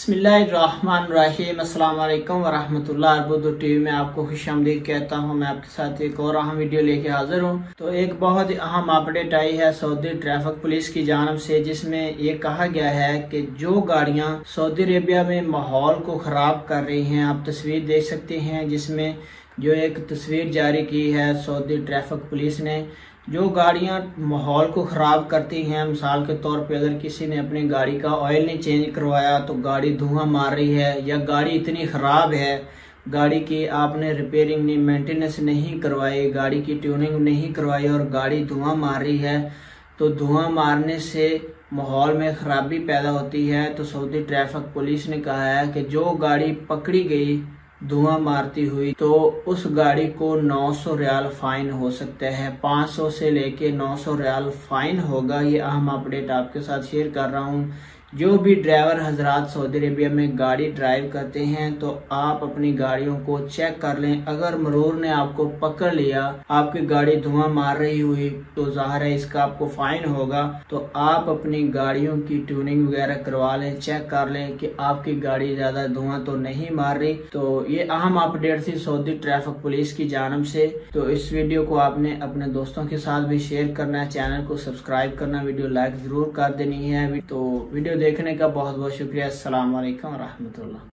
बिस्मिल्लाहिर्रहमानिर्रहीम। अस्सलाम वालेकुम वरहमतुल्लाह। अर्बुद टीवी में आपको खुशामदीद कहता हूँ। मैं आपके साथ एक और अहम वीडियो लेके हाजिर हूँ। तो एक बहुत ही अहम अपडेट आई है सऊदी ट्रैफिक पुलिस की जानब से, जिसमें ये कहा गया है कि जो गाड़ियाँ सऊदी अरेबिया में माहौल को ख़राब कर रही हैं, आप तस्वीर देख सकते हैं, जिसमें जो एक तस्वीर जारी की है सऊदी ट्रैफिक पुलिस ने, जो गाड़ियां माहौल को ख़राब करती हैं, मिसाल के तौर पे अगर किसी ने अपनी गाड़ी का ऑयल नहीं चेंज करवाया तो गाड़ी धुआं मार रही है, या गाड़ी इतनी ख़राब है, गाड़ी की आपने रिपेयरिंग नहीं, मेंटेनेंस नहीं करवाई, गाड़ी की ट्यूनिंग नहीं करवाई और गाड़ी धुआं मार रही है, तो धुआं मारने से माहौल में ख़राबी पैदा होती है। तो सऊदी ट्रैफिक पुलिस ने कहा है कि जो गाड़ी पकड़ी गई धुआं मारती हुई तो उस गाड़ी को 900 रियाल फाइन हो सकता है। 500 से लेके 900 रियाल फाइन होगा। ये अहम अपडेट आपके साथ शेयर कर रहा हूँ। जो भी ड्राइवर हजरात सऊदी अरेबिया में गाड़ी ड्राइव करते हैं तो आप अपनी गाड़ियों को चेक कर लें। अगर मरूर ने आपको पकड़ लिया, आपकी गाड़ी धुआं मार रही हुई, तो जाहिर है इसका आपको फाइन होगा। तो आप अपनी गाड़ियों की ट्यूनिंग वगैरह करवा लें, चेक कर लें कि आपकी गाड़ी ज्यादा धुआं तो नहीं मार रही। तो ये अहम अपडेट थी सऊदी ट्रैफिक पुलिस की जानब से। तो इस वीडियो को आपने अपने दोस्तों के साथ भी शेयर करना है, चैनल को सब्सक्राइब करना, वीडियो लाइक जरूर कर देनी है। तो वीडियो देखने का बहुत बहुत शुक्रिया। अस्सलाम वालेकुम रहमतुल्लाह।